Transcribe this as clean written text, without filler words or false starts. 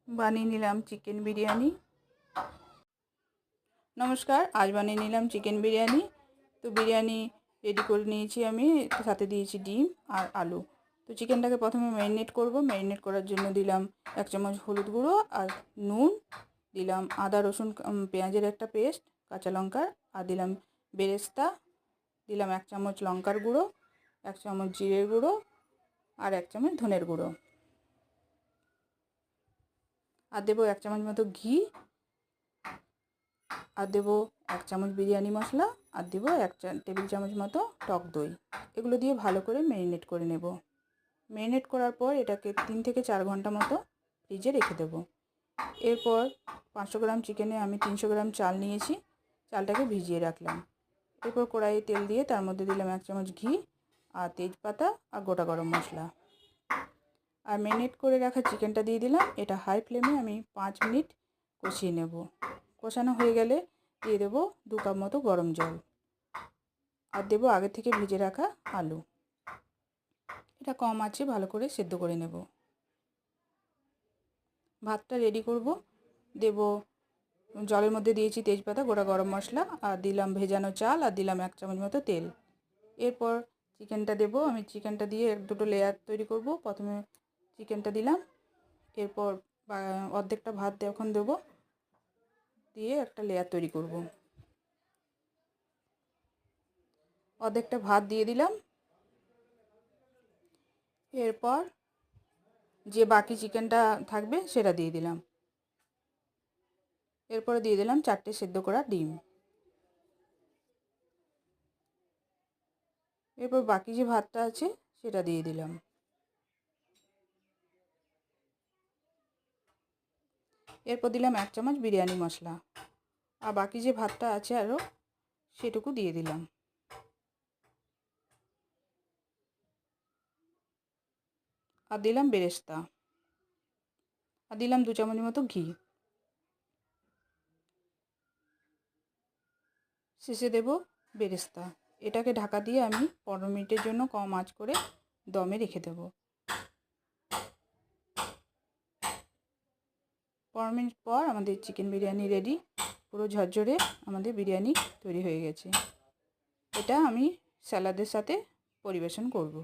বানিয়ে নিলাম চিকেন বিরিয়ানি। নমস্কার, আজ বানিয়ে নিলাম চিকেন বিরিয়ানি। তো বিরিয়ানি রেডি করে নিয়েছি আমি, সাথে দিয়েছি ডিম আর আলু। তো চিকেনটাকে প্রথমে ম্যারিনেট করব। ম্যারিনেট করার জন্য দিলাম 1 চামচ হলুদ গুঁড়ো আর নুন, দিলাম আদা রসুন পেঁয়াজের একটা পেস্ট, কাঁচা লঙ্কার, আর দিলাম বেরেস্তা, দিলাম 1 চামচ লঙ্কার গুঁড়ো, 1 চামচ জিরের গুঁড়ো আর 1 চামচ ধনের গুঁড়ো, আর দেবো 1 চামচ মতো ঘি, আর দেবো 1 চামচ বিরিয়ানি মশলা, আর দেবো 1 টেবিল চামচ মতো টক দই। এগুলো দিয়ে ভালো করে ম্যারিনেট করে নেব। ম্যারিনেট করার পর এটাকে 3 থেকে 4 ঘন্টা মতো ফ্রিজে রেখে দেবো। এরপর 500 গ্রাম চিকেনে আমি 300 গ্রাম চাল নিয়েছি, চালটাকে ভিজিয়ে রাখলাম। এরপর কড়াইয়ে তেল দিয়ে তার মধ্যে দিলাম 1 চামচ ঘি আর তেজপাতা আর গোটা গরম মশলা, আর ম্যারিনেট করে রাখা চিকেনটা দিয়ে দিলাম। এটা হাই ফ্লেমে আমি 5 মিনিট কষিয়ে নেব। কষানো হয়ে গেলে দিয়ে দেবো 2 কাপ মতো গরম জল, আর দেবো আগে থেকে ভেজে রাখা আলু। এটা কম আঁচে ভালো করে সেদ্ধ করে নেব। ভাতটা রেডি করব। দেব জলের মধ্যে দিয়েছি তেজপাতা, গোটা গরম মশলা, আর দিলাম ভেজানো চাল, আর দিলাম 1 চামচ মতো তেল। এরপর চিকেনটা দেব। আমি চিকেনটা দিয়ে 2টো লেয়ার তৈরি করব। প্রথমে চিকেনটা দিলাম, এরপর অর্ধেকটা ভাত এখন দেবো, দিয়ে একটা লেয়ার তৈরি করব। অর্ধেকটা ভাত দিয়ে দিলাম। এরপর যে বাকি চিকেনটা থাকবে সেটা দিয়ে দিলাম। এরপরে দিয়ে দিলাম 4টে সেদ্ধ করা ডিম। এরপর বাকি যে ভাতটা আছে সেটা দিয়ে দিলাম। এরপর দিলাম 1 চামচ বিরিয়ানি মশলা, আর বাকি যে ভাতটা আছে আরও সেটুকু দিয়ে দিলাম। আর দিলাম বেরেস্তা, আর দিলাম 2 চামচ মতো ঘি। শেষে দেব বেরেস্তা। এটাকে ঢাকা দিয়ে আমি 15 মিনিটের জন্য কম আঁচ করে দমে রেখে দেব। 15 মিনিট পর আমাদের চিকেন বিরিয়ানি রেডি। পুরো ঝরঝরে আমাদের বিরিয়ানি তৈরি হয়ে গেছে। এটা আমি স্যালাডের সাথে পরিবেশন করব।